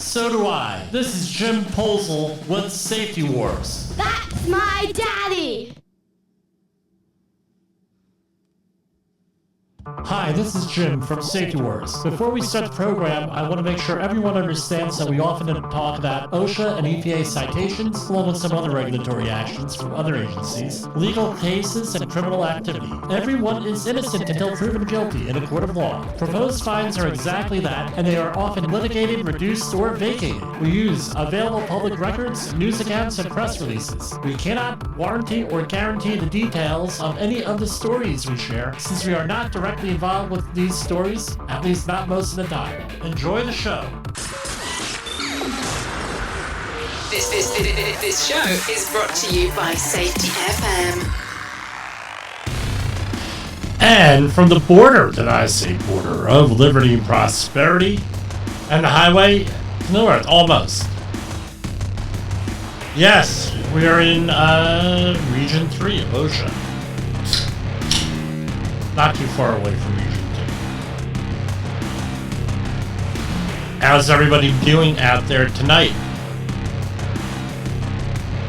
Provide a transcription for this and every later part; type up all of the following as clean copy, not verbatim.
So do I. This is Jim Posel with Safety Wars. That's my daddy! Hi, this is Jim from Safety Wars. Before we start the program, I want to make sure everyone understands that we often talk about OSHA and EPA citations, along with some other regulatory actions from other agencies, legal cases, and criminal activity. Everyone is innocent until proven guilty in a court of law. Proposed fines are exactly that, and they are often litigated, reduced, or vacated. We use available public records, news accounts, and press releases. We cannot warranty or guarantee the details of any of the stories we share, since we are not directly involved with these stories, at least not most of the time. Enjoy the show. This show is brought to you by Safety FM. And from the border, did I say border, of liberty and prosperity, and the highway to the north, almost. Yes, we are in Region 3 of OSHA. Not too far away from Region 2. How's everybody doing out there tonight?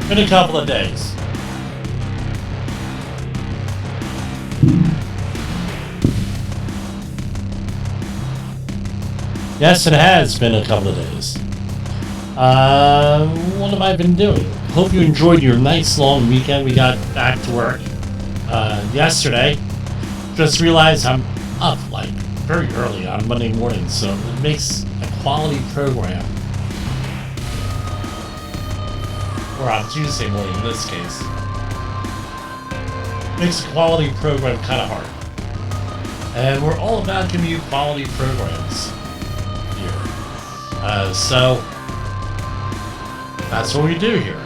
Been a couple of days. Yes, it has been a couple of days. What have I been doing? Hope you enjoyed your nice long weekend. We got back to work yesterday. Just realized I'm up like very early on Monday morning, so it makes a quality program. Or on Tuesday morning in this case. Makes a quality program kind of hard. And we're all about giving you quality programs here. So that's what we do here.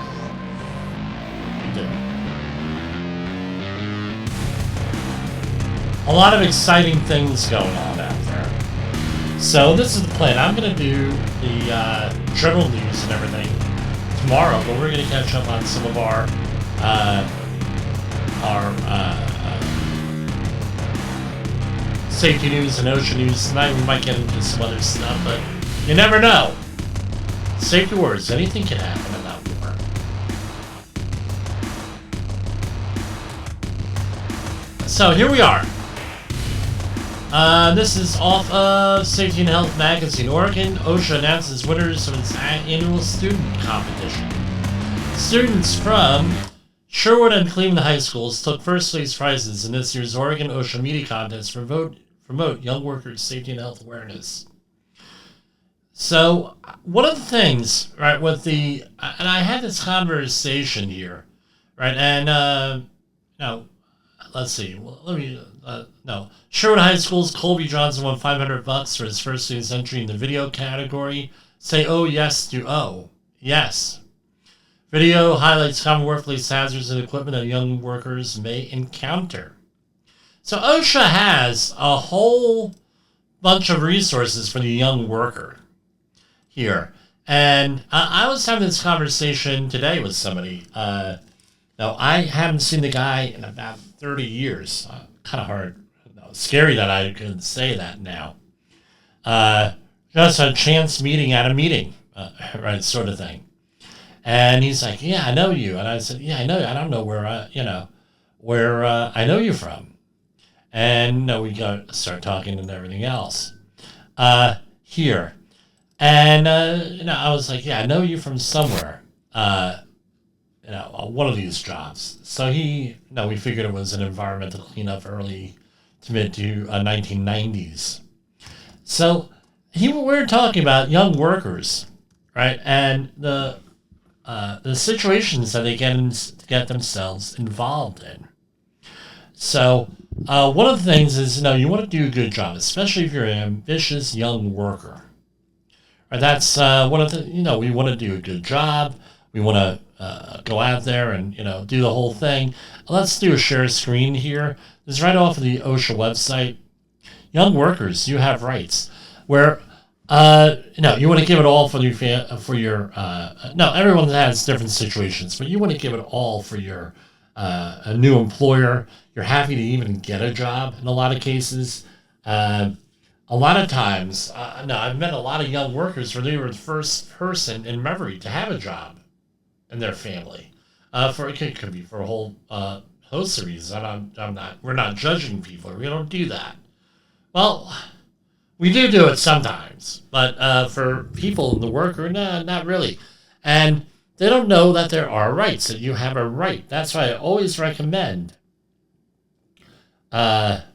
A lot of exciting things going on out there. So this is the plan. I'm going to do the general news and everything tomorrow, but we're going to catch up on some of our safety news and OSHA news tonight. We might get into some other stuff, but you never know. Safety Wars, anything can happen in that war. So here we are. This is off of Safety and Health Magazine. Oregon OSHA announces winners of its annual student competition. Students from Sherwood and Cleveland high schools took first place prizes in this year's Oregon OSHA Media Contest to promote young workers' safety and health awareness. So, one of the things, right, with and I had this conversation here, right, and, let's see, Sherwood High School's Colby Johnson won $500 for his first student's entry in the video category. Say oh yes to oh. Yes. Video highlights common workplace hazards and equipment that young workers may encounter. So OSHA has a whole bunch of resources for the young worker here. And I was having this conversation today with somebody. Now, I haven't seen the guy in about 30 years. Kind of hard. Scary that I could say that now. Just a chance meeting at a meeting, right, sort of thing. And he's like, yeah, I know you. And I said, yeah, I know you. I don't know where I know you from. And we start talking and everything else here. And, I was like, yeah, I know you from somewhere, one of these jobs. So we figured it was an environmental cleanup early to mid to 1990s. So we were talking about young workers, right? And the situations that they get themselves involved in. So one of the things is, you want to do a good job, especially if you're an ambitious young worker. Right? That's one of the, we want to do a good job. We want to go out there and, do the whole thing. Let's do a share screen here. This is right off of the OSHA website. Young workers, you have rights. Where, you want to give it all for your everyone has different situations, but you want to give it all for your a new employer. You're happy to even get a job in a lot of cases. a lot of times, no, I've met a lot of young workers where they were the first person in memory to have a job in their family. For it could be for a whole host of reasons. We're not judging people. We don't do that. Well, we do it sometimes, but for people in the worker, no, not really. And they don't know that there are rights, that you have a right. That's why I always recommend. Hold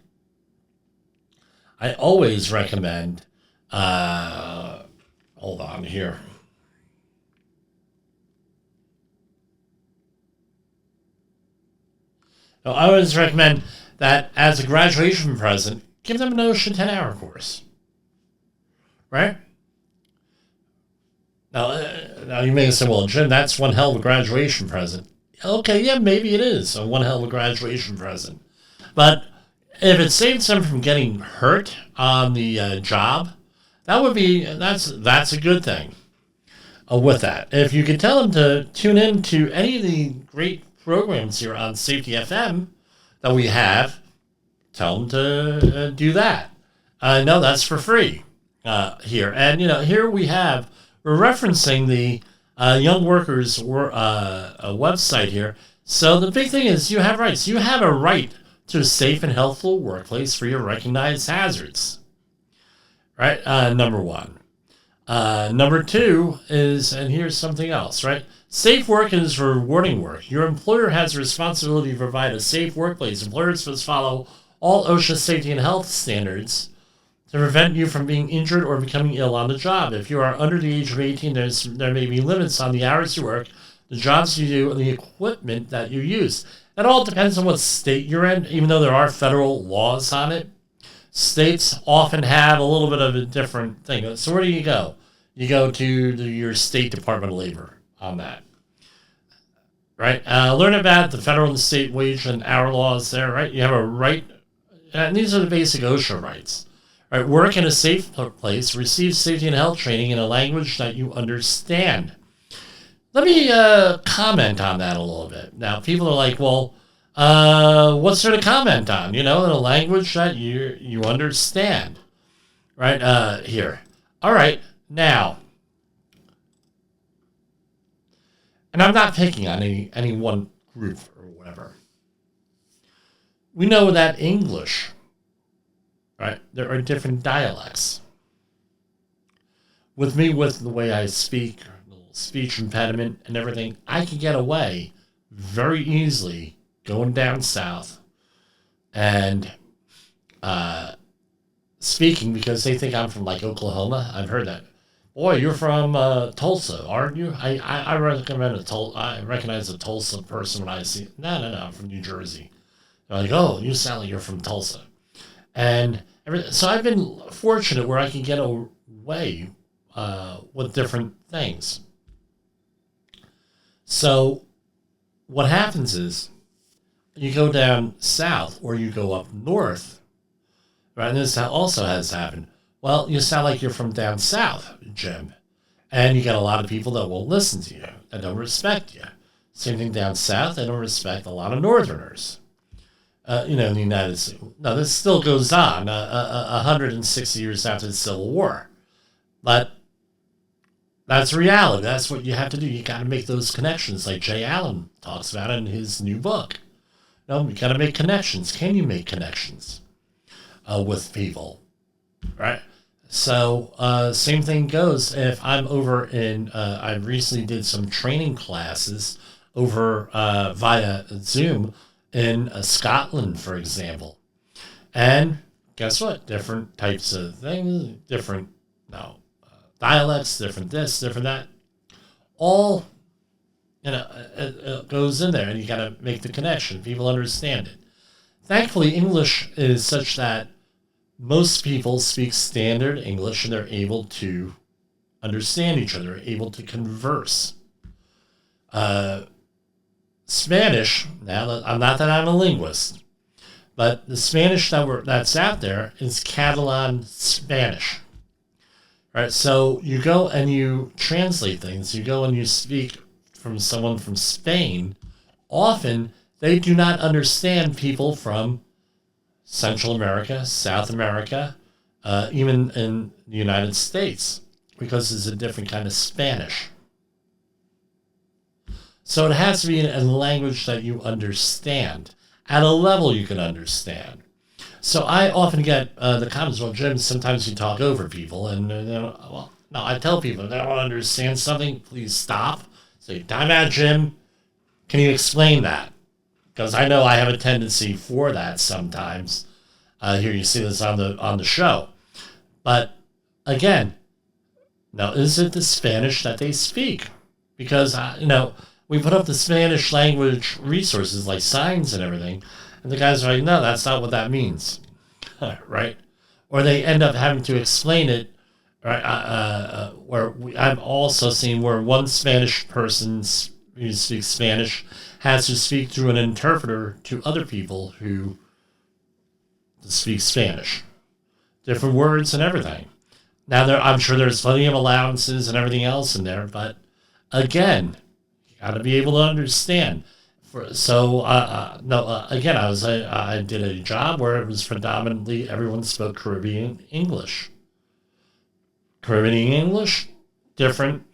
on here. So I always recommend that as a graduation present, give them an OSHA 10-hour course. Right? Now you may say, well, Jim, that's one hell of a graduation present. Okay, yeah, maybe it is a one hell of a graduation present. But if it saves them from getting hurt on the job, that's a good thing. With that, if you can tell them to tune in to any of the great programs here on Safety FM that we have, tell them to do that. No, that's for free here. And, here we're referencing the Young Workers website here. So the big thing is you have rights. You have a right to a safe and healthful workplace free of recognized hazards. Right? Number one. Number two is, and here's something else, right? Safe work is rewarding work. Your employer has a responsibility to provide a safe workplace. Employers must follow all OSHA safety and health standards to prevent you from being injured or becoming ill on the job. If you are under the age of 18, there may be limits on the hours you work, the jobs you do, and the equipment that you use. It all depends on what state you're in, even though there are federal laws on it. States often have a little bit of a different thing. So where do you go? You go to your State Department of Labor on that. Right? Learn about the federal and state wage and hour laws there, right? You have a right, and these are the basic OSHA rights. Right? Work in a safe place, receive safety and health training in a language that you understand. Let me comment on that a little bit. Now, people are like, well, what's there to comment on? In a language that you understand. Right? Here. All right. Now, and I'm not picking on any one group or whatever. We know that English, right? There are different dialects. With me, with the way I speak, the little speech impediment and everything, I can get away very easily going down south and speaking because they think I'm from like Oklahoma. I've heard that. Boy, you're from Tulsa, aren't you? I recognize a Tulsa person when I see. No, I'm from New Jersey. They're like, oh, you sound like you're from Tulsa, and so I've been fortunate where I can get away with different things. So, what happens is, you go down south or you go up north, right? And this also has happened. Well, you sound like you're from down south, Jim. And you got a lot of people that won't listen to you, that don't respect you. Same thing down south, they don't respect a lot of northerners. In the United States. Now, this still goes on 160 years after the Civil War. But that's reality. That's what you have to do. You got to make those connections like Jay Allen talks about in his new book. You got to make connections. Can you make connections with people? Right? So, same thing goes if I'm over in, I recently did some training classes over via Zoom in Scotland, for example. And guess what? Different types of things, different dialects, different this, different that. All, it goes in there, and you got to make the connection. People understand it. Thankfully, English is such that most people speak standard English and they're able to understand each other, able to converse. Spanish, now, not that I'm a linguist, but the Spanish that's out there is Catalan Spanish. Right? So you go and you translate things. You go and you speak from someone from Spain. Often, they do not understand people from Central America, South America, even in the United States, because it's a different kind of Spanish. So it has to be in a language that you understand, at a level you can understand. So I often get the comments, well, Jim, sometimes you talk over people. And, well, no, I tell people, if they don't understand something, please stop. Say, time out, Jim. Can you explain that? Because I know I have a tendency for that sometimes. Here you see this on the show. But, again, now, is it the Spanish that they speak? Because, we put up the Spanish language resources like signs and everything, and the guys are like, no, that's not what that means, right? Or they end up having to explain it, right? I've also seen where one Spanish person who speaks Spanish has to speak through an interpreter to other people who speak Spanish. Different words and everything. Now, I'm sure there's plenty of allowances and everything else in there, but again, you got to be able to understand. Again, I did a job where it was predominantly everyone spoke Caribbean English. Caribbean English, different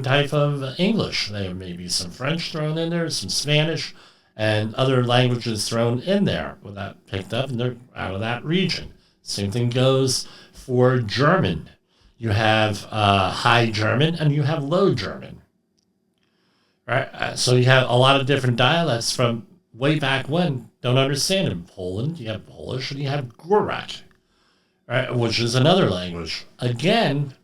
type of English. There may be some French thrown in there, some Spanish, and other languages thrown in there with that picked up, and they're out of that region. Same thing goes for German. You have High German and you have Low German. Right? So you have a lot of different dialects from way back when. Don't understand. In Poland, you have Polish and you have Gorak, right? Which is another language. Again,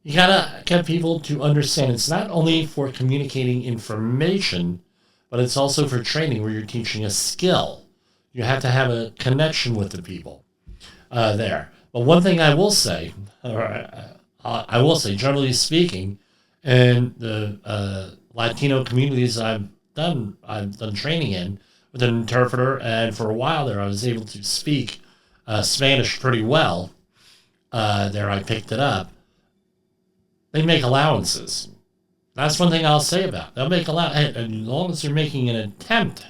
you gotta get people to understand it's not only for communicating information, but it's also for training where you're teaching a skill. You have to have a connection with the people there. But one thing I will say, generally speaking, in the Latino communities I've done training in with an interpreter, and for a while there I was able to speak Spanish pretty well. There I picked it up. They make allowances. That's one thing I'll say about it. They'll make allowances. As long as you're making an attempt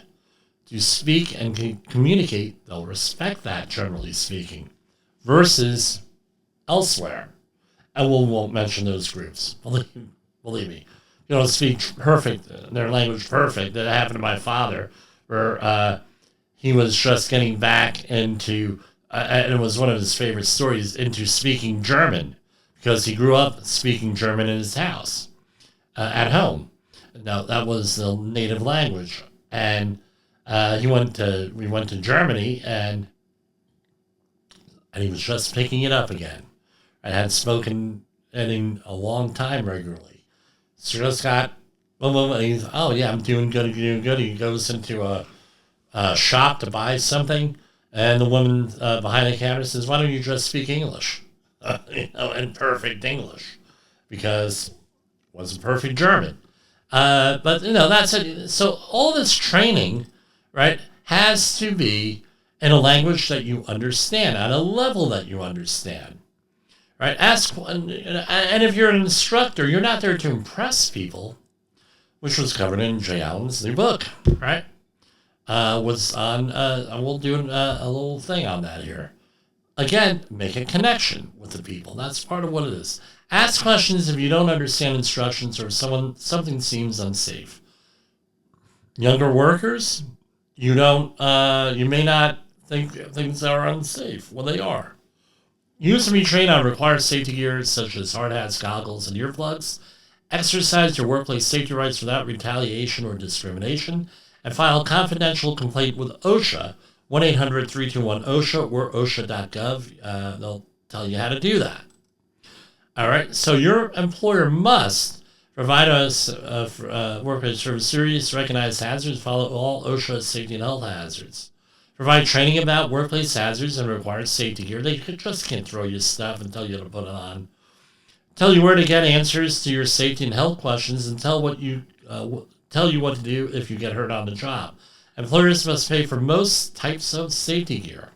to speak and communicate, they'll respect that, generally speaking, versus elsewhere. And we won't mention those groups. Believe me. You don't speak their language perfect. That happened to my father, where he was just getting back into, and it was one of his favorite stories, into speaking German, because he grew up speaking German in his house, at home. Now, that was the native language. And we went to Germany, and he was just picking it up again. I hadn't spoken in a long time regularly. So just got, he's, oh yeah, I'm doing good. He goes into a shop to buy something, and the woman behind the counter says, why don't you just speak English? In perfect English, because it wasn't perfect German. But, that's it. So all this training, right, has to be in a language that you understand, at a level that you understand. Right? And if you're an instructor, you're not there to impress people, which was covered in Jay Allen's new book, right? We'll do a little thing on that here. Again, make a connection with the people. That's part of what it is. Ask questions if you don't understand instructions or something seems unsafe. Younger workers, you may not think things are unsafe. Well, they are. Use and be trained on required safety gear such as hard hats, goggles, and earplugs. Exercise your workplace safety rights without retaliation or discrimination. And file a confidential complaint with OSHA, 1-800-321-OSHA or OSHA.gov. They'll tell you how to do that. All right, so your employer must provide us workplace service serious recognized hazards, follow all OSHA safety and health hazards. Provide training about workplace hazards and required safety gear. They just can't throw you stuff and tell you to put it on. Tell you where to get answers to your safety and health questions, and tell you what to do if you get hurt on the job. Employers must pay for most types of safety gear.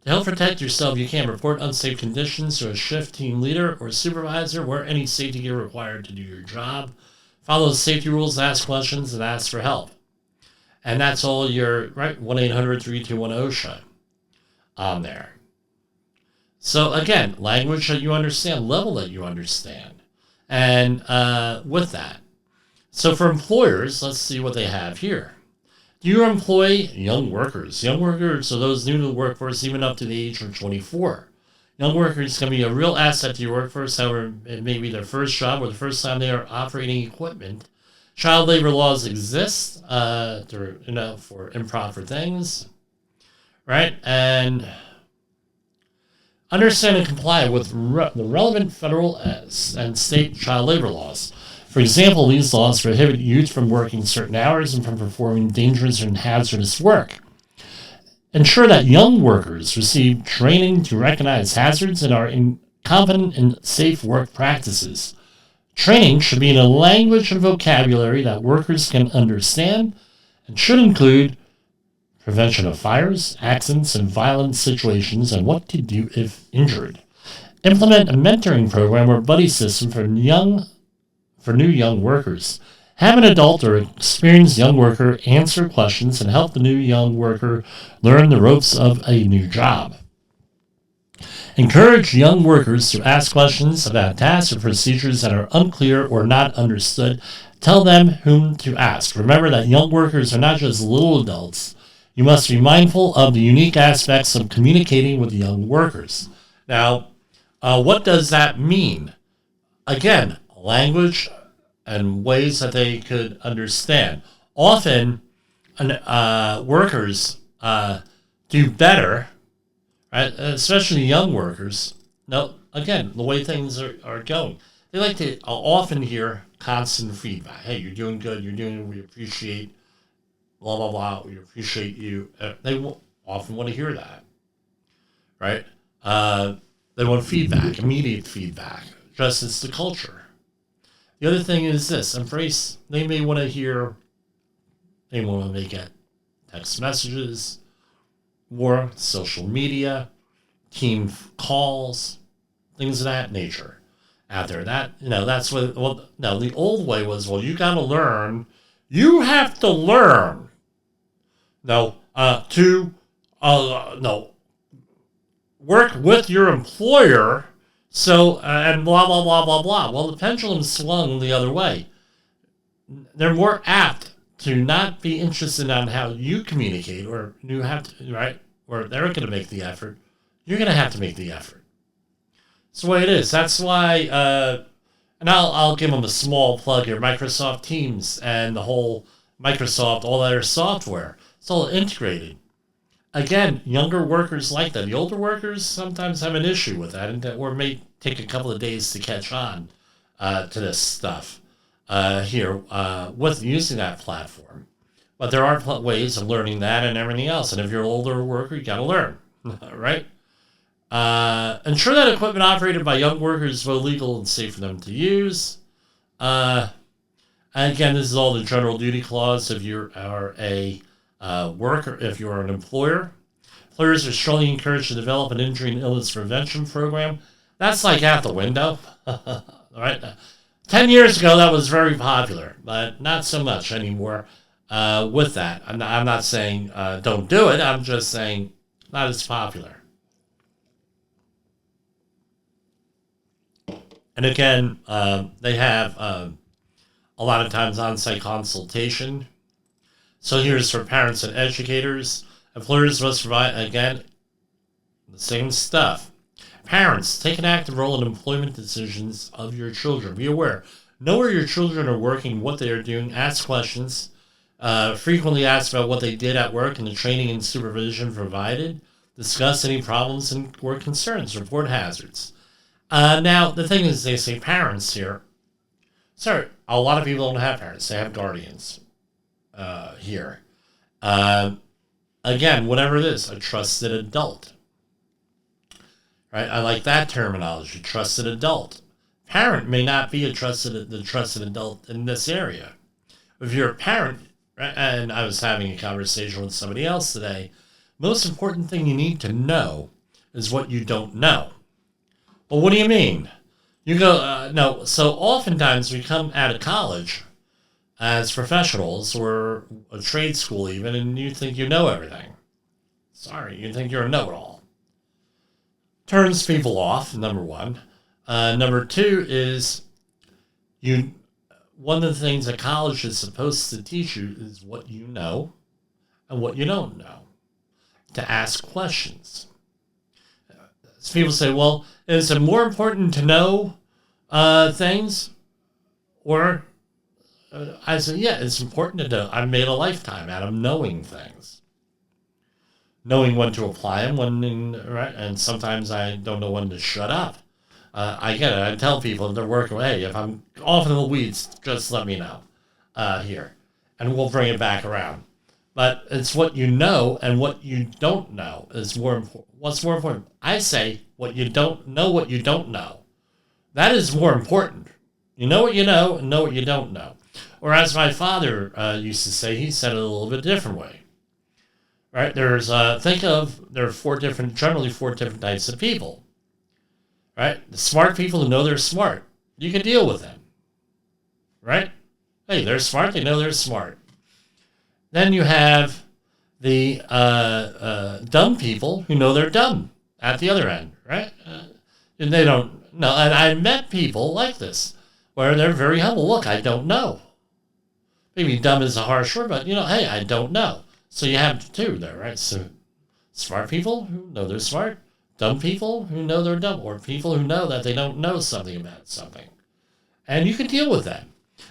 To help protect yourself, you can report unsafe conditions to a shift team leader or supervisor. Wear any safety gear required to do your job. Follow the safety rules, ask questions, and ask for help. And that's all your, right, 1-800-321-OSHA on there. So again, language that you understand, level that you understand. And with that, so for employers, let's see what they have here. Do you employ young workers? Young workers are those new to the workforce, even up to the age of 24. Young workers can be a real asset to your workforce. However, it may be their first job or the first time they are operating equipment. Child labor laws exist for improper things, right? And understand and comply with the relevant federal and state child labor laws. For example, these laws prohibit youth from working certain hours and from performing dangerous and hazardous work. Ensure that young workers receive training to recognize hazards and are competent in safe work practices. Training should be in a language and vocabulary that workers can understand and should include prevention of fires, accidents, and violent situations, and what to do if injured. Implement a mentoring program or buddy system for new young workers. Have an adult or experienced young worker answer questions and help the new young worker learn the ropes of a new job. Encourage young workers to ask questions about tasks or procedures that are unclear or not understood. Tell them whom to ask. Remember that young workers are not just little adults. You must be mindful of the unique aspects of communicating with young workers. Now, what does that mean? Again, language and ways that they could understand. Often, workers do better, right? Especially young workers. No, again, the way things are going. They like to often hear constant feedback. Hey, you're doing good. We appreciate blah, blah, blah. We appreciate you. They often want to hear that, right? They want feedback, immediate feedback, just as the culture. The other thing is this, embrace, they may want to make it text messages, or social media, team calls, things of that nature out there. That's what, the old way was, you got to learn. You have to learn. Work with your employer. So, and blah, blah, blah, blah, blah. Well, the pendulum swung the other way. They're more apt to not be interested on how you communicate, or you have to, right? Or they're going to make the effort. You're going to have to make the effort. It's the way it is. That's why, and I'll give them a small plug here, Microsoft Teams and the whole Microsoft, all their software. It's all integrated. Again, younger workers like that. The older workers sometimes have an issue with that, or may take a couple of days to catch on to this stuff here with using that platform. But there are ways of learning that and everything else. And if you're an older worker, you got to learn, right? Ensure that equipment operated by young workers is both legal and safe for them to use. And again, this is all the general duty clause. If you are a worker, if you're an employer, employers are strongly encouraged to develop an injury and illness prevention program. That's like out the window, right? 10 years ago, that was very popular, but not so much anymore with that. I'm not saying don't do it. I'm just saying not as popular. And again, they have a lot of times on-site consultation. So here's for parents and educators. Employers must provide, again, the same stuff. Parents, take an active role in employment decisions of your children. Be aware. Know where your children are working, what they are doing. Ask questions. Frequently ask about what they did at work and the training and supervision provided. Discuss any problems and or concerns. Report hazards. Now, the thing is, they say parents here. Sorry, a lot of people don't have parents. They have guardians here. Again, whatever it is, a trusted adult. Right? I like that terminology, trusted adult. Parent may not be the trusted adult in this area. If you're a parent, right, and I was having a conversation with somebody else today, most important thing you need to know is what you don't know. Well, what do you mean? You go, no, so oftentimes we come out of college as professionals or a trade school even, and you think you know everything. Sorry, you think you're a know-it-all. turns people off, number one. Number two is one of the things that college is supposed to teach you is what you know and what you don't know. To ask questions. So people say, well, is it more important to know things? Or I said, yeah, it's important to know. I've made a lifetime out of knowing things. Knowing when to apply them, right? And sometimes I don't know when to shut up. I get it. I tell people if they're working, hey, if I'm off in the weeds, just let me know here. And we'll bring it back around. But it's what you know and what you don't know is more important. What's more important? I say what you don't know, what you don't know. That is more important. You know what you know and know what you don't know. Or as my father used to say, he said it a little bit different way. Right? There are generally four different types of people. Right? The smart people who know they're smart. You can deal with them. Right? Hey, they're smart. They know they're smart. Then you have the dumb people who know they're dumb at the other end, right? And they don't know. And I met people like this where they're very humble. Look, I don't know. Maybe dumb is a harsh word, but, hey, I don't know. So you have two there, right? So smart people who know they're smart, dumb people who know they're dumb, or people who know that they don't know something about something. And you can deal with that.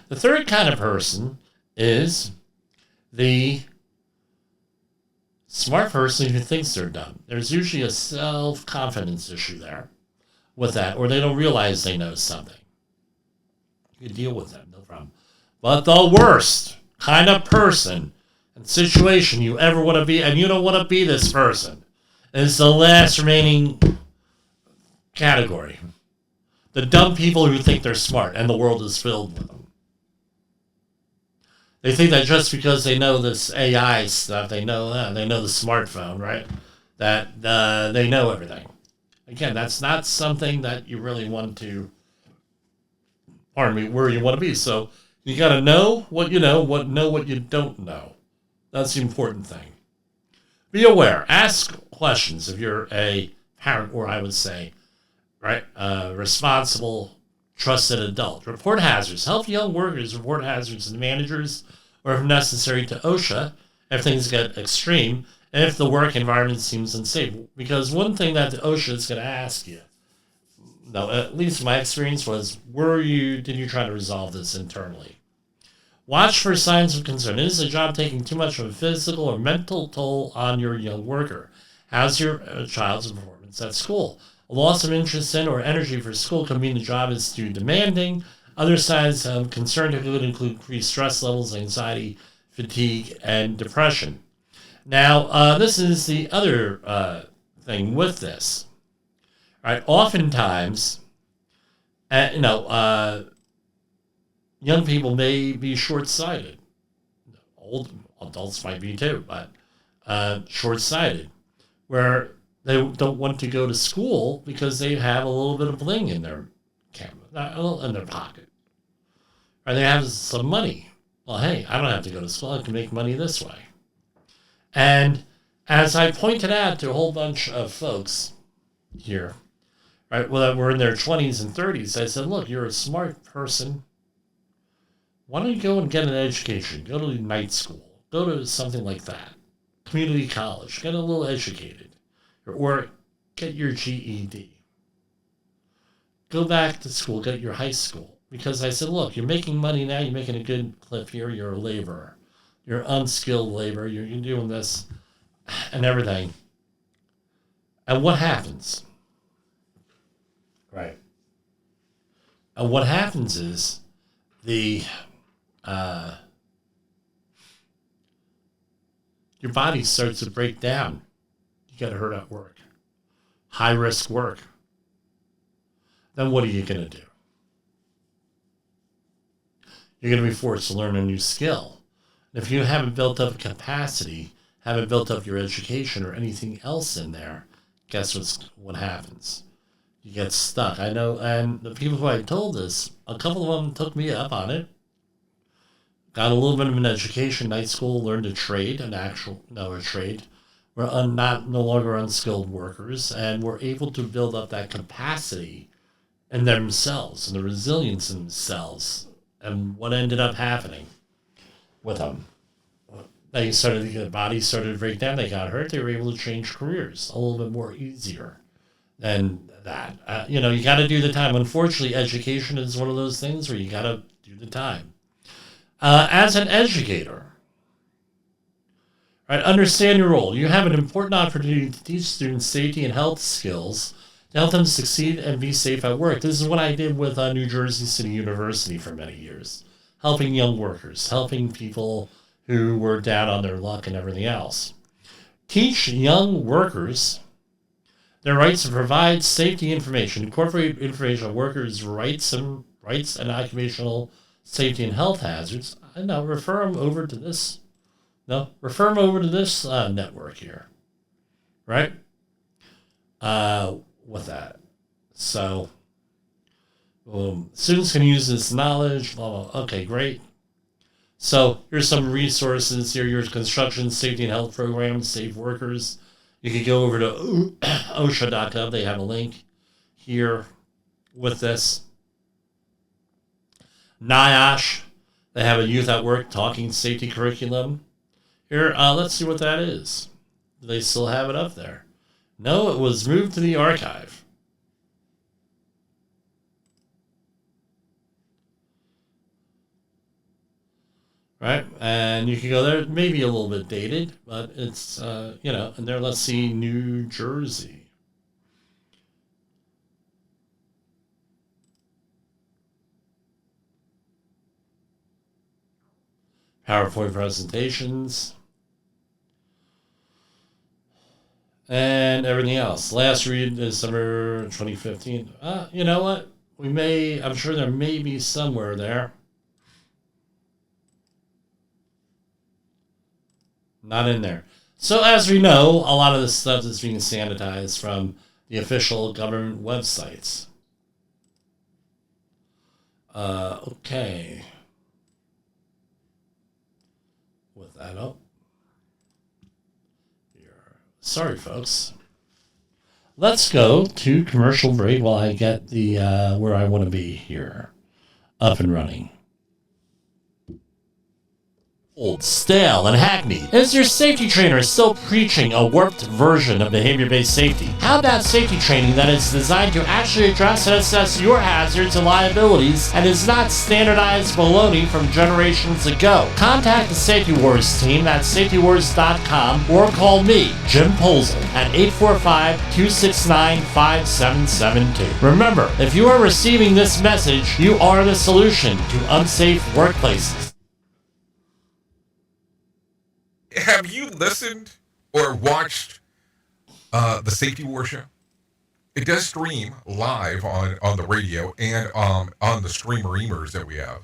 The third kind of person is the smart person who thinks they're dumb. There's usually a self-confidence issue there with that, or they don't realize they know something. You can deal with that, no problem. But the worst kind of person and situation you ever want to be, and you don't want to be this person, is the last remaining category. The dumb people who think they're smart, and the world is filled with them. They think that just because they know this AI stuff, they know the smartphone, right? That they know everything. Again, that's not something that you really want to, where you want to be. So you got to know what you know, what you don't know. That's the important thing. Be aware. Ask questions if you're a parent, or I would say, right, responsible, trusted adult. Report hazards. Help young workers report hazards to managers, or if necessary to OSHA if things get extreme, and if the work environment seems unsafe. Because one thing that the OSHA is going to ask you, at least my experience was, did you try to resolve this internally? Watch for signs of concern. Is the job taking too much of a physical or mental toll on your young worker? How's your child's performance at school? A loss of interest in or energy for school could mean the job is too demanding. Other signs of concern could include increased stress levels, anxiety, fatigue, and depression. Now, this is the other thing with this. Right? Oftentimes, young people may be short-sighted. Old adults might be too, but short-sighted, where they don't want to go to school because they have a little bit of bling in their in their pocket. Or they have some money. Well, hey, I don't have to go to school. I can make money this way. And as I pointed out to a whole bunch of folks here, right, that were in their 20s and 30s, I said, look, you're a smart person. Why don't you go and get an education? Go to night school. Go to something like that. Community college. Get a little educated. Or get your GED. Go back to school. Get your high school. Because I said, look, you're making money now. You're making a good clip here. You're a laborer. You're unskilled labor. You're doing this and everything. And what happens? Right. And what happens is your body starts to break down. You get hurt at work. High risk work. Then what are you going to do? You're going to be forced to learn a new skill. And if you haven't built up capacity, haven't built up your education or anything else in there, guess what happens? You get stuck. I know, and the people who I told this, a couple of them took me up on it. Got a little bit of an education, night school, learned a trade, a trade. We're no longer unskilled workers, and we're able to build up that capacity in themselves and the resilience in themselves. And what ended up happening with them? Their bodies started to break down. They got hurt. They were able to change careers a little bit more easier than that. You got to do the time. Unfortunately, education is one of those things where you got to do the time. As an educator, right, understand your role. You have an important opportunity to teach students safety and health skills to help them succeed and be safe at work. This is what I did with New Jersey City University for many years, helping young workers, helping people who were down on their luck and everything else. Teach young workers their rights to provide safety information, incorporate information on workers' rights and occupational safety and health hazards. And now refer them over to this. Refer them over to this network here, right? With that, so students can use this knowledge. Blah, blah. Okay, great. So here's some resources here. Your construction safety and health program, Safe Workers. You can go over to OSHA.gov. They have a link here with this. NIOSH, they have a Youth at Work Talking Safety curriculum. Here, let's see what that is. Do they still have it up there? No, it was moved to the archive. Right, and you can go there. Maybe a little bit dated, but it's and there. Let's see, New Jersey. PowerPoint presentations and everything else. Last read is December 2015. You know what? I'm sure there may be somewhere there. Not in there. So as we know, a lot of this stuff is being sanitized from the official government websites. Okay. With that up. Here. Sorry, folks. Let's go to commercial break while I get the where I want to be here up and running. Old, stale, and hackneyed. Is your safety trainer still preaching a warped version of behavior-based safety? How about safety training that is designed to actually address and assess your hazards and liabilities and is not standardized baloney from generations ago? Contact the Safety Wars team at safetywars.com or call me, Jim Polzel, at 845-269-5772. Remember, if you are receiving this message, you are the solution to unsafe workplaces. Have you listened or watched the Safety War Show? It does stream live on the radio and on the streamers that we have.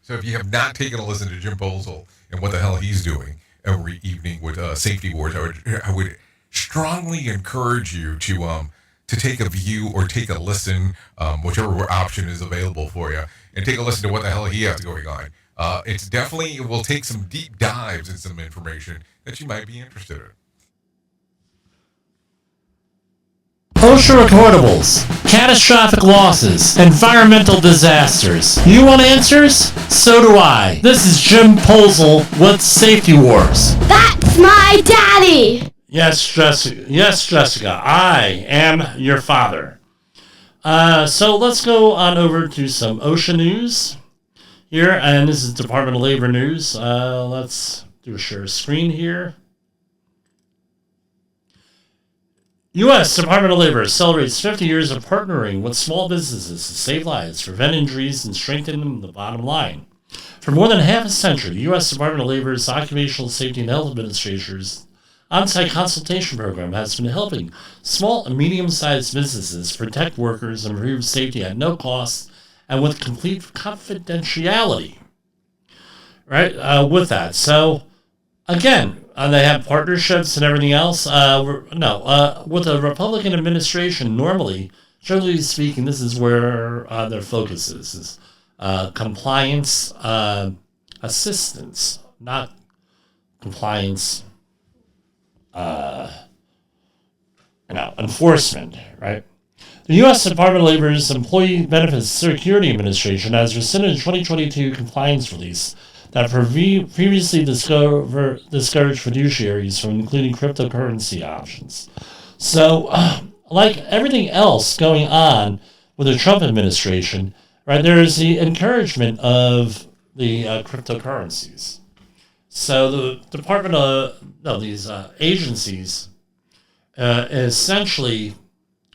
So if you have not taken a listen to Jim Polzel and what the hell he's doing every evening with Safety Wars, I would strongly encourage you to take a view or take a listen, whichever option is available for you, and take a listen to what the hell he has going on. It will take some deep dives in some information that you might be interested in. OSHA recordables, catastrophic losses, environmental disasters. You want answers? So do I. This is Jim Polzel with Safety Wars. That's my daddy! Yes, Jessica. Yes, Jessica. I am your father. So let's go on over to some OSHA news here, and this is Department of Labor news. Let's do a share screen here. U.S. Department of Labor celebrates 50 years of partnering with small businesses to save lives, prevent injuries, and strengthen the bottom line. For more than half a century, the U.S. Department of Labor's Occupational Safety and Health Administration's on-site consultation program has been helping small and medium-sized businesses protect workers and improve safety at no cost and with complete confidentiality. Right? With that. So, again, they have partnerships and everything else. With the Republican administration, normally, generally speaking, this is where their focus is compliance assistance, not compliance enforcement, right? The U.S. Department of Labor's Employee Benefits Security Administration has rescinded a 2022 compliance release that previously discouraged fiduciaries from including cryptocurrency options. So, like everything else going on with the Trump administration, right, there is the encouragement of the cryptocurrencies. So the Department of, these agencies essentially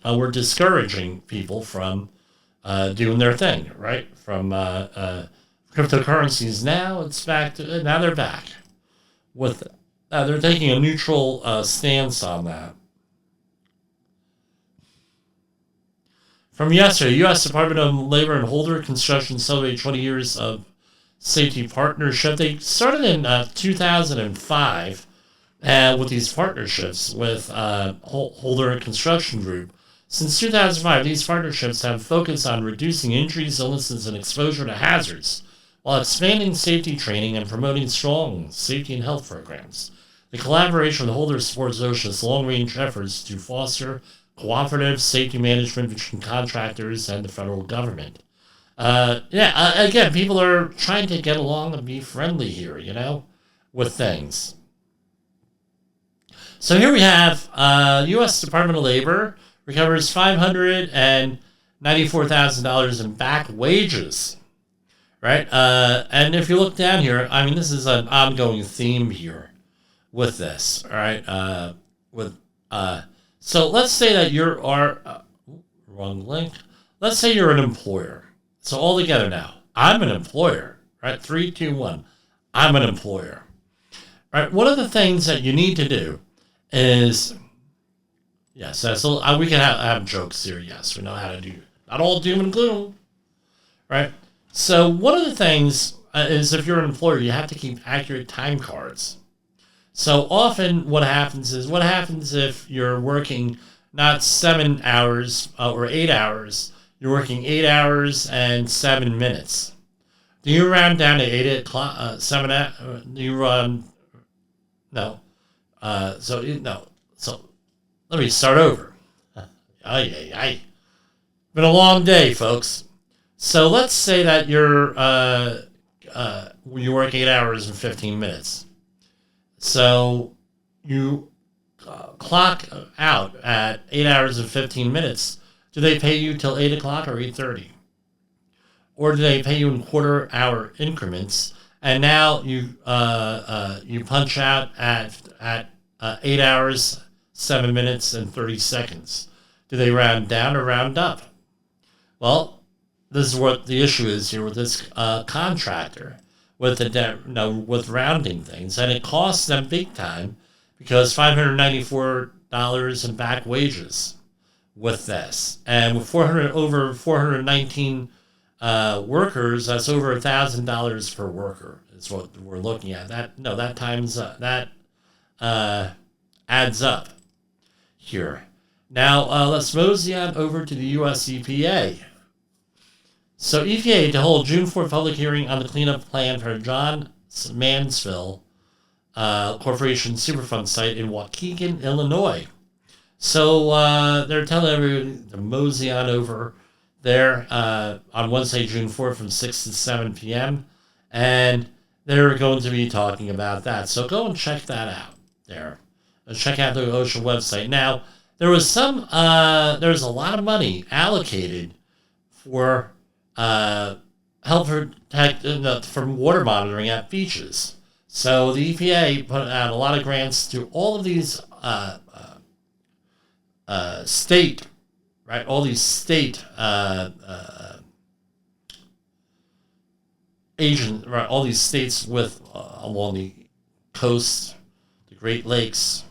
were discouraging people from doing their thing, right? From cryptocurrencies. Now they're back with. They're taking a neutral stance on that. From yesterday, U.S. Department of Labor and Holder Construction celebrated 20 years of safety partnership. They started in 2005 with these partnerships with Holder Construction Group. Since 2005, these partnerships have focused on reducing injuries, illnesses, and exposure to hazards, while expanding safety training and promoting strong safety and health programs. The collaboration with Holder supports OSHA's long-range efforts to foster cooperative safety management between contractors and the federal government. Again, people are trying to get along and be friendly here, with things. So here we have U.S. Department of Labor recovers $594,000 in back wages, right? And if you look down here, this is an ongoing theme here with this, all right? So let's say that you're wrong link. Let's say you're an employer. So all together now, I'm an employer, right? 3, 2, 1. I'm an employer, right? One of the things that you need to do is, yes, so we can have jokes here. Yes, we know how to do. Not all doom and gloom, right? So one of the things is if you're an employer, you have to keep accurate time cards. So often what happens if you're working not 7 hours or 8 hours, you're working 8 hours and 7 minutes. Do you round down to 8 o'clock, 7 hours? Do you run? No. So let me start over. Been a long day, folks. So let's say that you work 8 hours and 15 minutes. So you clock out at 8 hours and 15 minutes. Do they pay you till 8 o'clock or 8:30? Or do they pay you in quarter-hour increments? And now you punch out at 8 hours, 7 minutes, and 30 seconds. Do they round down or round up? Well, this is what the issue is here with this contractor with with rounding things, and it costs them big time because $594 in back wages with this, and with over 419 workers, that's over $1,000 per worker. Is what we're looking at. That adds up here. Now let's mosey on over to the U.S. EPA. So EPA to hold June 4th public hearing on the cleanup plan for John Mansfield Corporation Superfund site in Waukegan, Illinois. So they're telling everyone to mosey on over there on Wednesday, June 4th from 6 to 7 p.m. And they're going to be talking about that. So go and check that out there. Check out the OSHA website. Now, there was a lot of money allocated for help protect from water monitoring at beaches. So the EPA put out a lot of grants to all of these state, right? All these state agents, right? All these states with along the coast, the Great Lakes,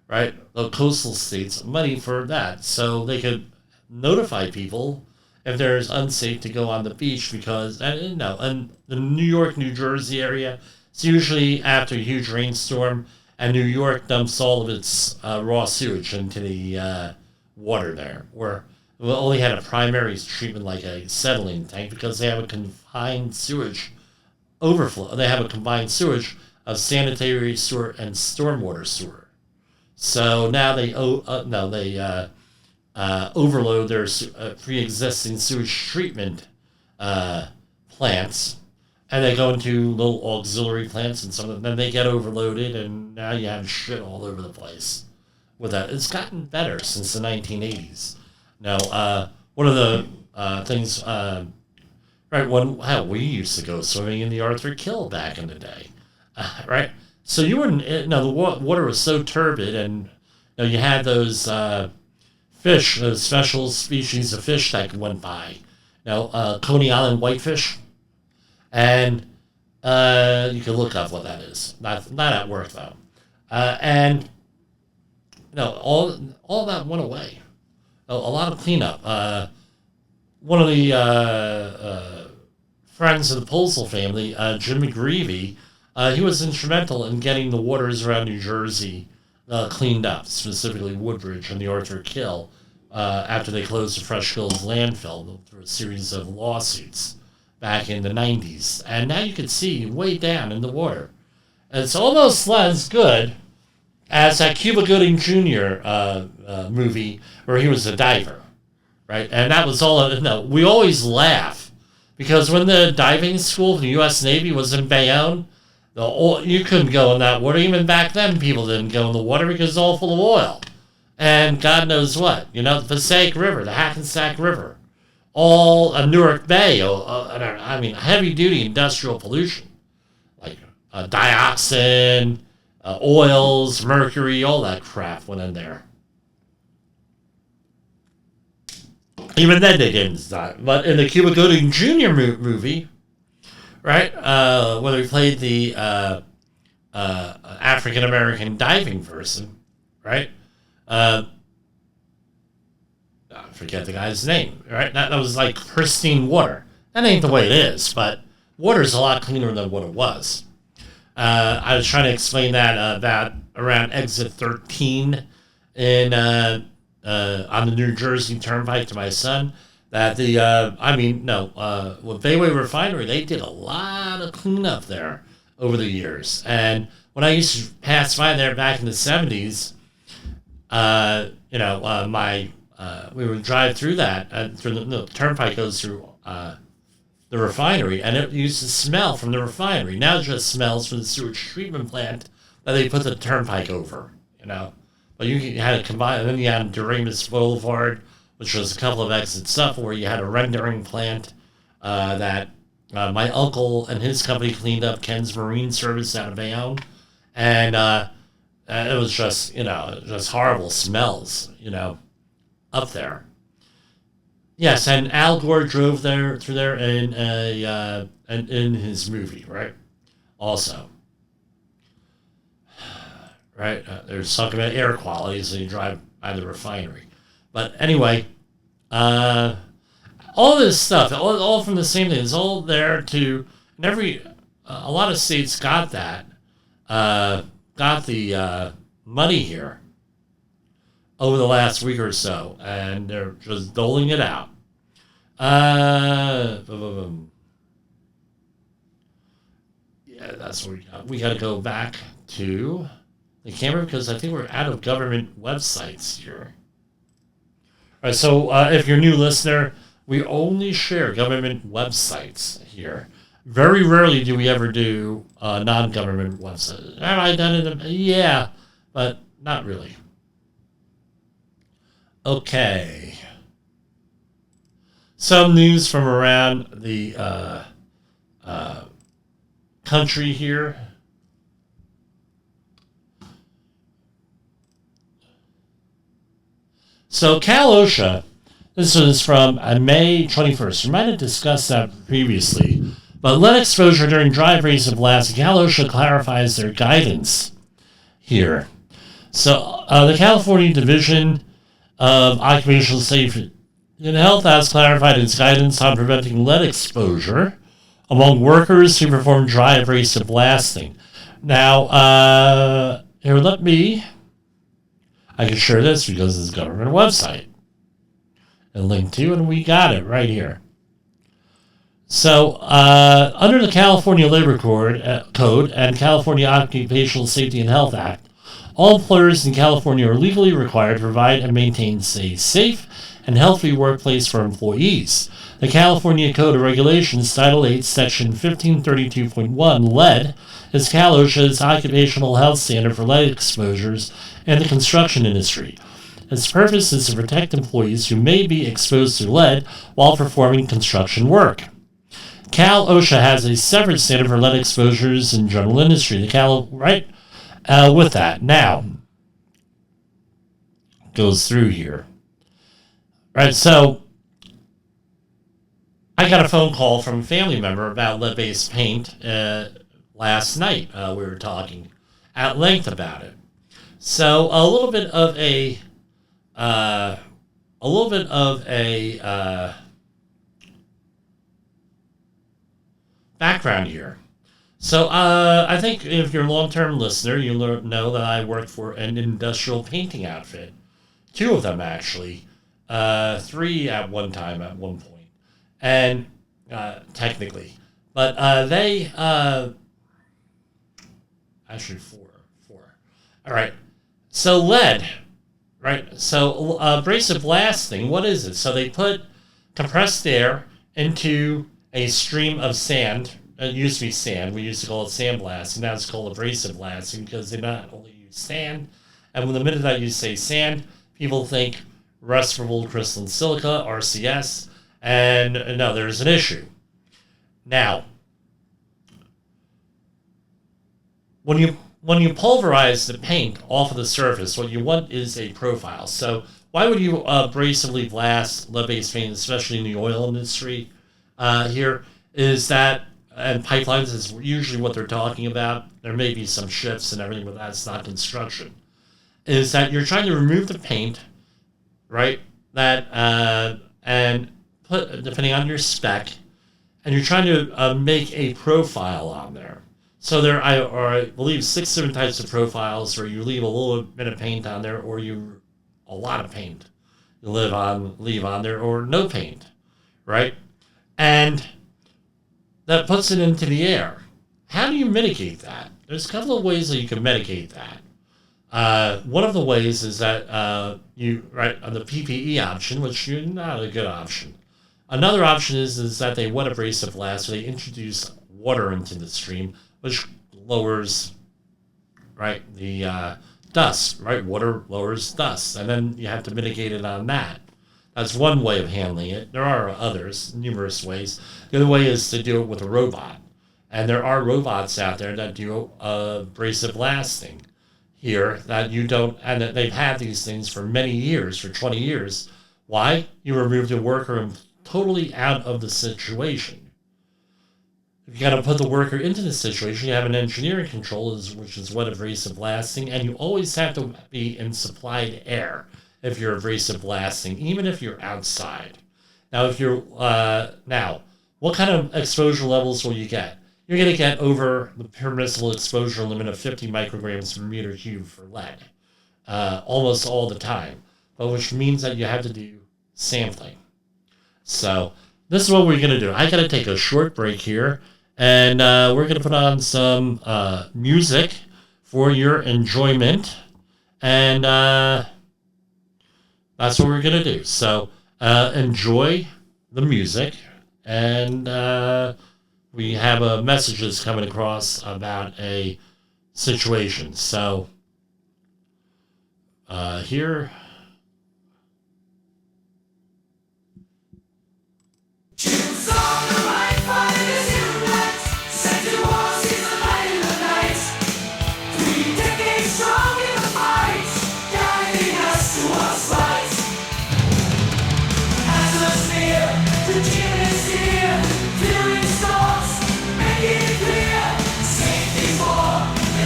right? The coastal states, money for that, so they could notify people if there's unsafe to go on the beach because, and the New York, New Jersey area, it's usually after a huge rainstorm, and New York dumps all of its raw sewage into the water there, where we only had a primary treatment like a settling tank because they have a confined sewage overflow. They have a combined sewage of sanitary sewer and stormwater sewer. So now they overload their pre-existing sewage treatment plants, and they go into little auxiliary plants, and some of them they get overloaded, and now you have shit all over the place. With that, it's gotten better since the 1980s. Now, one of the things, right? How we used to go swimming in the Arthur Kill back in the day, right? So you wouldn't. The water was so turbid, and you had those fish, those special species of fish that went by. Coney Island whitefish. And you can look up what that is. Not at work though. And all that went away. A lot of cleanup. One of the friends of the Posel family, Jim McGreevy, he was instrumental in getting the waters around New Jersey cleaned up, specifically Woodbridge and the Arthur Kill, after they closed the Fresh Hills landfill through a series of lawsuits back in the 90s. And now you can see way down in the water. And it's almost as good as that Cuba Gooding Jr. Movie where he was a diver, right? And that was all. We always laugh because when the diving school for the U.S. Navy was in Bayonne, you couldn't go in that water. Even back then, people didn't go in the water because it's all full of oil. And God knows what. The Passaic River, the Hackensack River, all Newark Bay, heavy-duty industrial pollution, like dioxin, oils, mercury, all that crap went in there. Even then they didn't stop. But in the Cuba Gooding Jr. movie, right, when he played the African-American diving person, right, I forget the guy's name, right? That was like pristine water. That ain't the way it is, but water's a lot cleaner than what it was. I was trying to explain that about around exit 13 in on the New Jersey Turnpike to my son. That with Bayway Refinery, they did a lot of cleanup there over the years. And when I used to pass by there back in the 70s, we would drive through that, through the turnpike goes through the refinery, and it used to smell from the refinery. Now it just smells from the sewage treatment plant that they put the turnpike over, But you had to combine, and then you had Doremus Boulevard, which was a couple of exits up, where you had a rendering plant that my uncle and his company cleaned up, Ken's Marine Service out of Bayonne, and it was just, just horrible smells, up there. Yes, and Al Gore drove through there in in his movie, right? Also, right? There's talking about air quality, so you drive by the refinery. But anyway, all this stuff, all from the same thing, it's all there to, and a lot of states got that, got the money here over the last week or so, and they're just doling it out. Yeah, that's what we got to go back to the camera because I think we're out of government websites here. All right, so if you're a new listener, we only share government websites here. Very rarely do we ever do non-government websites. Have I done it? Yeah, but not really. Okay. Some news from around the country here. So Cal OSHA, this was from May 21st. We might have discussed that previously, but lead exposure during dry abrasive blasting. Cal OSHA clarifies their guidance here. So the California Division of Occupational Safety and Health has clarified its guidance on preventing lead exposure among workers who perform dry abrasive blasting. Now, here, I can share this because it's a government website. And link to, and we got it right here. So, under the California Labor Code and California Occupational Safety and Health Act, All employers in California are legally required to provide and maintain a safe and healthy workplace for employees. The California Code of Regulations, Title 8, Section 1532.1, lead, is Cal OSHA's occupational health standard for lead exposures in the construction industry. Its purpose is to protect employees who may be exposed to lead while performing construction work. Cal OSHA has a separate standard for lead exposures in general industry. The Cal, right? With that, now, goes through here. Right, so I got a phone call from a family member about lead-based paint last night. We were talking at length about it. So a little bit of a background here. So I think if you're a long-term listener, you'll know that I work for an industrial painting outfit. 2 of them, actually. 3 at one time, at one point. And technically. But they... actually, 4. All right. So lead, right? So abrasive blasting, what is it? So they put compressed air into a stream of sand. It used to be sand. We used to call it sandblasting. Now it's called abrasive blasting because they not only use sand. And when the minute that you say sand, people think respirable crystalline silica, RCS. And no, there's an issue. Now, when you pulverize the paint off of the surface, what you want is a profile. So why would you abrasively blast lead-based paint, especially in the oil industry here, is that, and pipelines is usually what they're talking about. There may be some shifts and everything, but that's not construction. Is that you're trying to remove the paint, right? That and put, depending on your spec, and you're trying to make a profile on there. So there are, I believe, 6 different types of profiles where you leave a little bit of paint on there, or a lot of paint you leave on there, or no paint, right? And that puts it into the air. How do you mitigate that? There's a couple of ways that you can mitigate that. One of the ways is that you write on the PPE option, which is not a good option. Another option is that they wet abrasive blast, so they introduce water into the stream, which lowers, right, the dust, right? Water lowers dust, and then you have to mitigate it on that. That's one way of handling it. There are others, numerous ways. The other way is to do it with a robot. And there are robots out there that do abrasive blasting here that you don't, and they've had these things for many years, for 20 years. Why? You remove the worker totally out of the situation. If you got to put the worker into the situation, you have an engineering control, which is what abrasive blasting, and you always have to be in supplied air if you're abrasive blasting, even if you're outside. Now, if you're now, what kind of exposure levels will you get? You're going to get over the permissible exposure limit of 50 micrograms per meter cubed for lead, almost all the time, but which means that you have to do sampling. So this is what we're going to do. I got to take a short break here, and we're going to put on some music for your enjoyment, and that's what we're going to do. So enjoy the music, and we have messages coming across about a situation. So here...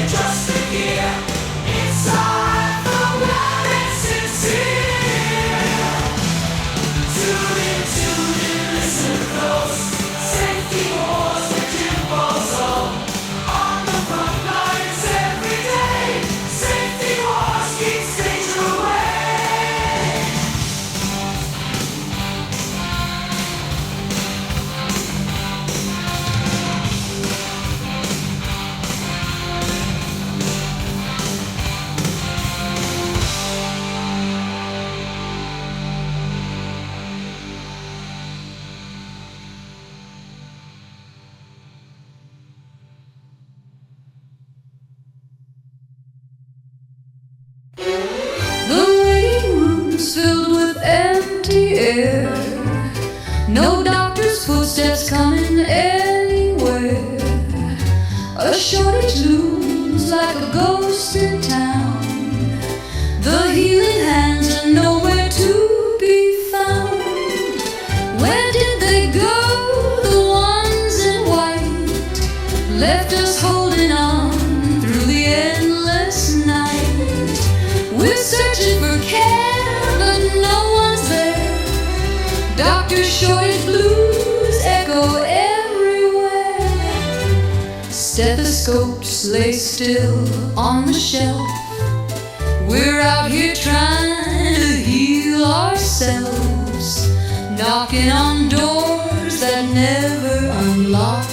Just a gear inside the web, it's air. No doctor's footsteps coming anywhere. A shortage looms like a ghost in town. The healing hands are nowhere to be found. Where did they go, the ones in white? Left us holding on through the endless night. We're searching for care, but no one's there. Doctor shortage blues echo everywhere. Stethoscopes lay still on the shelf. We're out here trying to heal ourselves, knocking on doors that never unlock.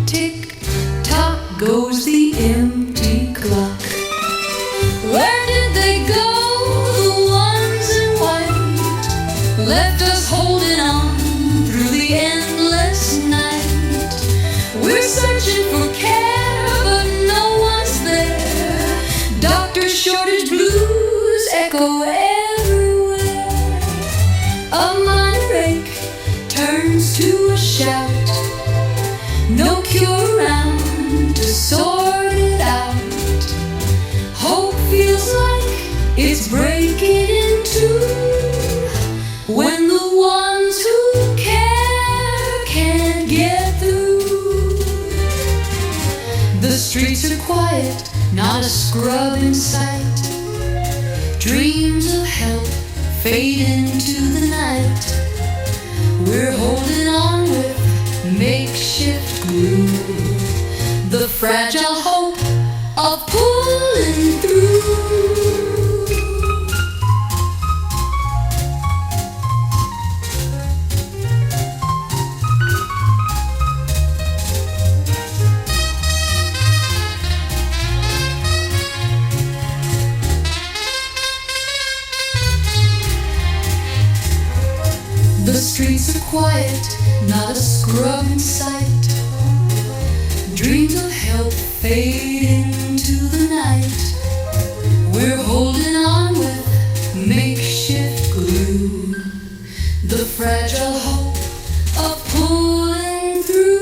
Tick tock goes the empty clock. Where did they go, the ones in white? Left us holding on through the endless night. We're searching for care, but no one's there. Doctor shortage blues echo everywhere. A minor ache turns to a shout. No cure around to sort it out. Hope feels like it's breaking in two when the ones who care can't get through. The streets are quiet, not a scrub in sight. Dreams of help fade into the night. We're holding on with makeshift glue, the fragile hope of pulling through. The streets are quiet, not a scrub in sight. Dreams of help fade into the night. We're holding on with makeshift glue, the fragile hope of pulling through.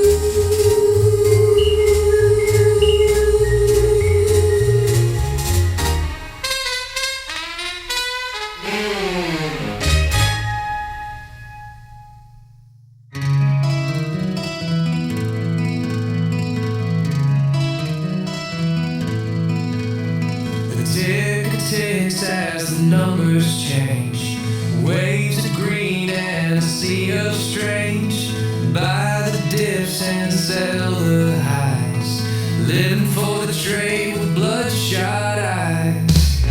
Ticks as the numbers change, waves of green and a sea of strange. Buy the dips and sell the highs, living for the trade with bloodshot eyes.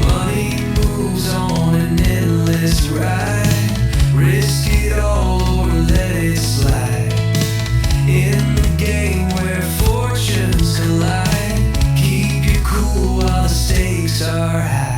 Money moves on an endless ride, risk it all or let it slide. In the game where fortunes collide, keep you cool while the stakes are high.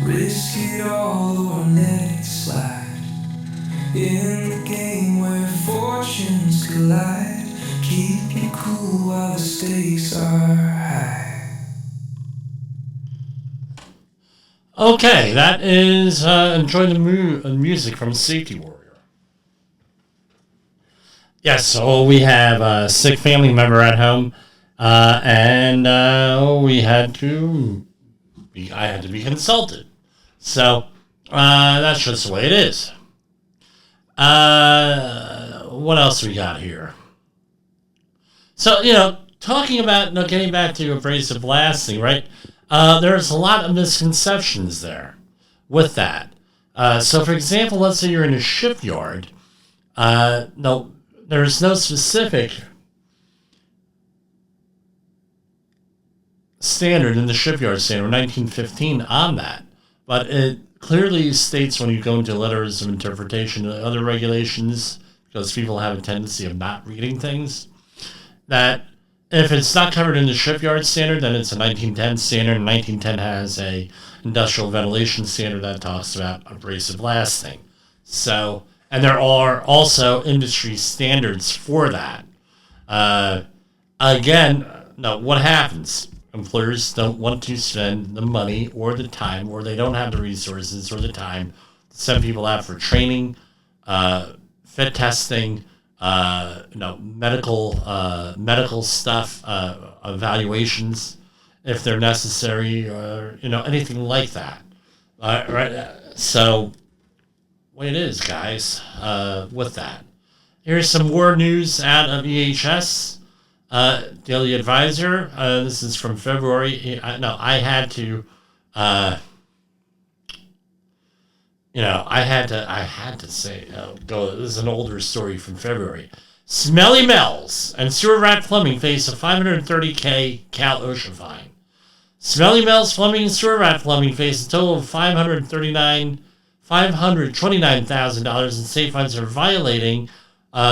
Risk it all or let it slide. In the game where fortunes collide, keep you cool while the stakes are high. Okay, that is enjoy the music from Safety Warrior. Yes, so we have a sick family member at home, and I had to be consulted. So that's just the way it is. What else we got here? So, talking about, getting back to abrasive blasting, right? There's a lot of misconceptions there with that. So, for example, let's say you're in a shipyard. No, there's no specific standard in the shipyard standard, 1915, on that. But it clearly states when you go into letters of interpretation and other regulations, because people have a tendency of not reading things, that if it's not covered in the shipyard standard, then it's a 1910 standard, and 1910 has a industrial ventilation standard that talks about abrasive blasting. So, and there are also industry standards for that. What happens? Employers don't want to spend the money or the time, or they don't have the resources or the time to send people out for training, fit testing, medical stuff, evaluations, if they're necessary, or anything like that. Right. So, way it is, guys. With that, here's some more news out of EHS. Daily Advisor. This is from February. I had to say, go. This is an older story from February. Smelly Mel's and Sewer Rat Plumbing face a $530K Cal OSHA fine. Smelly Mel's Plumbing and Sewer Rat Plumbing face a total of $529,000 in state fines for violating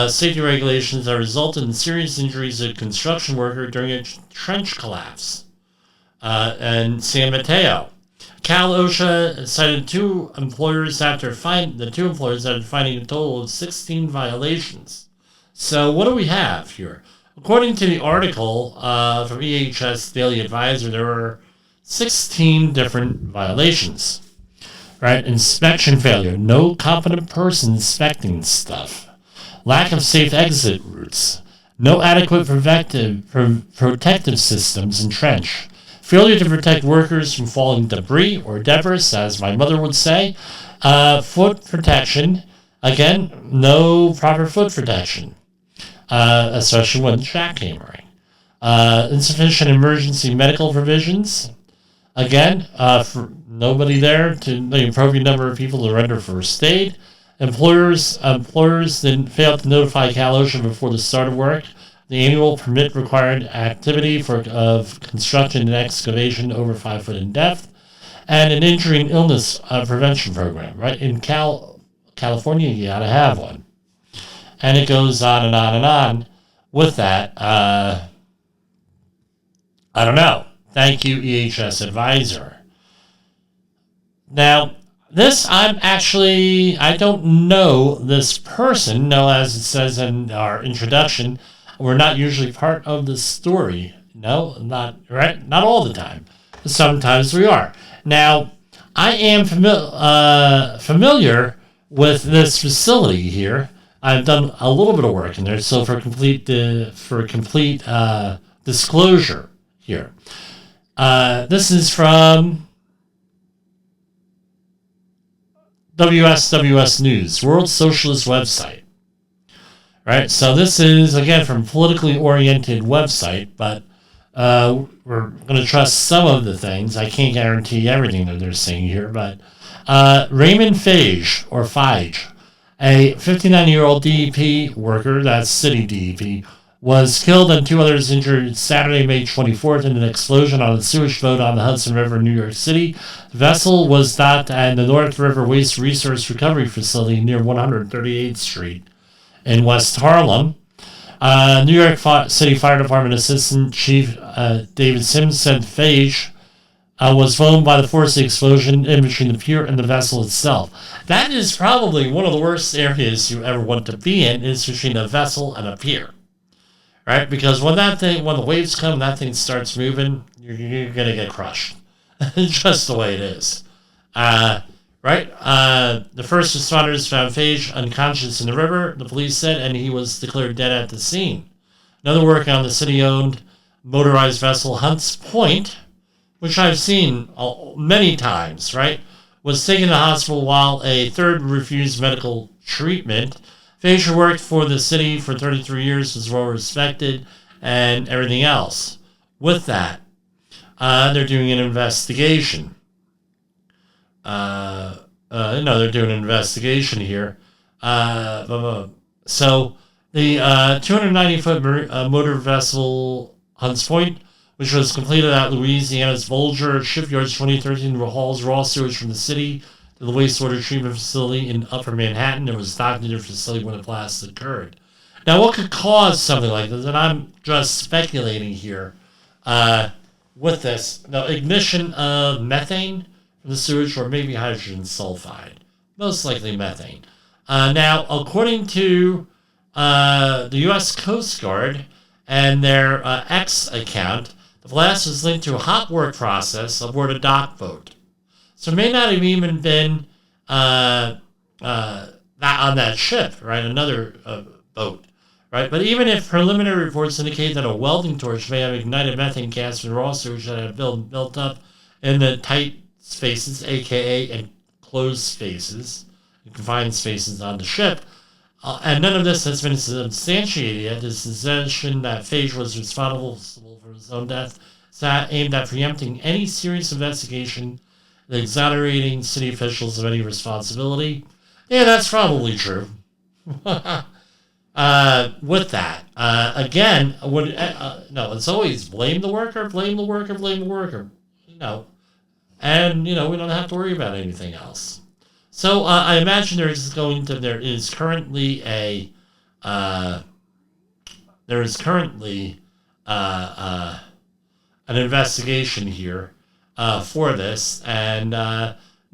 safety regulations that resulted in serious injuries to a construction worker during a trench collapse in San Mateo. Cal OSHA cited the two employers after finding a total of 16 violations. So what do we have here? According to the article from EHS Daily Advisor, there were 16 different violations. Right? Inspection failure. No competent person inspecting stuff. Lack of safe exit routes. No adequate protective systems in trench. Failure to protect workers from falling debris or debris, as my mother would say. Foot protection. Again, no proper foot protection, especially when jackhammering. Insufficient emergency medical provisions. Again, for nobody there to the appropriate number of people to render first aid. Employers then failed to notify Cal OSHA before the start of work. The annual permit required activity of construction and excavation over 5 foot in depth, and an injury and illness prevention program. Right in California, you gotta have one, and it goes on and on and on with that. I don't know. Thank you, EHS Advisor. Now, this, I don't know this person. No, as it says in our introduction, we're not usually part of the story. No, not right. Not all the time. Sometimes we are. Now, I am familiar with this facility here. I've done a little bit of work in there. So for complete disclosure here, this is from WSWS News, World Socialist website. Right, so this is, again, from politically oriented website, but we're going to trust some of the things. I can't guarantee everything that they're saying here, but Raymond Fage, a 59-year-old DEP worker, that's city DEP, was killed and 2 others injured Saturday, May 24th in an explosion on a sewage boat on the Hudson River in New York City. The vessel was docked at the North River Waste Resource Recovery Facility near 138th Street in West Harlem. New York City Fire Department Assistant Chief David Sims said Fage was flown by the force of the explosion in between the pier and the vessel itself. That is probably one of the worst areas you ever want to be in, is between a vessel and a pier. Right? Because when the waves come, that thing starts moving, you're going to get crushed. Just the way it is. The first responders found Phage unconscious in the river, the police said, and he was declared dead at the scene. Another worker on the city-owned motorized vessel Hunts Point, which I've seen many times, right, was taken to the hospital while a third refused medical treatment. Phage worked for the city for 33 years, was well respected, and everything else. With that, they're doing an investigation. They're doing an investigation here. So the 290-foot motor vessel Hunts Point, which was completed at Louisiana's Volger Shipyard's 2013, hauls raw sewage from the city to the wastewater treatment facility in Upper Manhattan. It was docked in their facility when the blast occurred. Now, what could cause something like this? And I'm just speculating here with this. Now, ignition of methane from the sewage, or maybe hydrogen sulfide. Most likely methane. Now, according to the U.S. Coast Guard and their X account, the blast was linked to a hot work process aboard a dock boat. So it may not have even been that on that ship, right? Another boat, right? But even if preliminary reports indicate that a welding torch may have ignited methane gas from raw sewage that had built up in the tight spaces, aka enclosed spaces, confined spaces on the ship, and none of this has been substantiated yet. The suggestion that Phage was responsible for his own death is aimed at preempting any serious investigation, exonerating city officials of any responsibility. Yeah, that's probably true. With that, again, it's always blame the worker. And, we don't have to worry about anything else. So I imagine there is currently an investigation here for this, and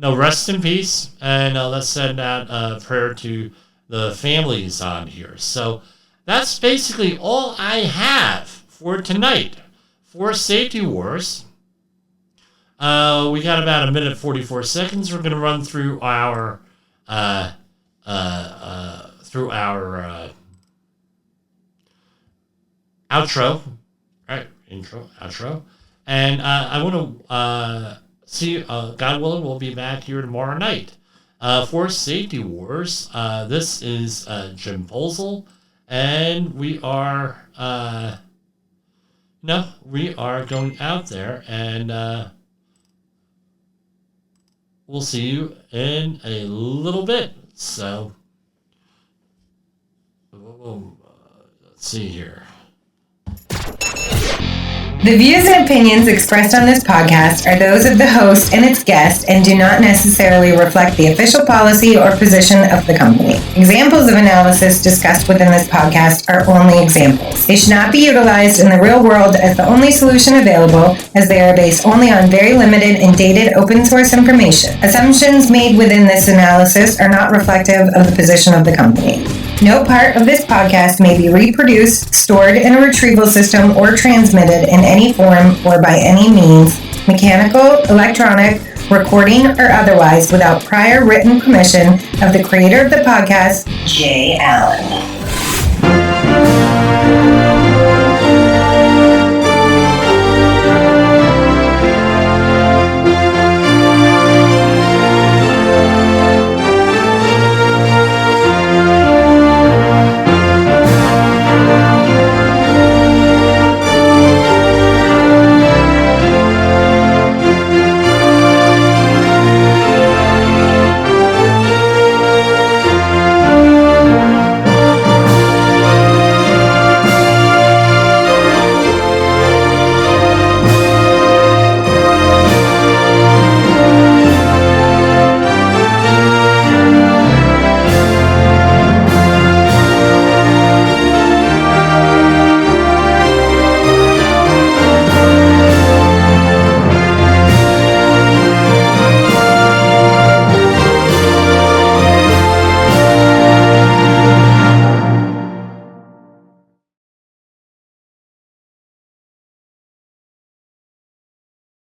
rest in peace, and let's send out a prayer to the families on here. So that's basically all I have for tonight for Safety Wars. We got about a minute 44 seconds. We're going to run through our outro, right? Intro, outro, and I want to see. God willing, we'll be back here tomorrow night for Safety Wars. This is Jim Posel, and we are going out there and. We'll see you in a little bit. So, let's see here. The views and opinions expressed on this podcast are those of the host and its guest and do not necessarily reflect the official policy or position of the company. Examples of analysis discussed within this podcast are only examples. They should not be utilized in the real world as the only solution available, as they are based only on very limited and dated open source information. Assumptions made within this analysis are not reflective of the position of the company. No part of this podcast may be reproduced, stored in a retrieval system, or transmitted in any form or by any means, mechanical, electronic, recording, or otherwise, without prior written permission of the creator of the podcast, Jay Allen.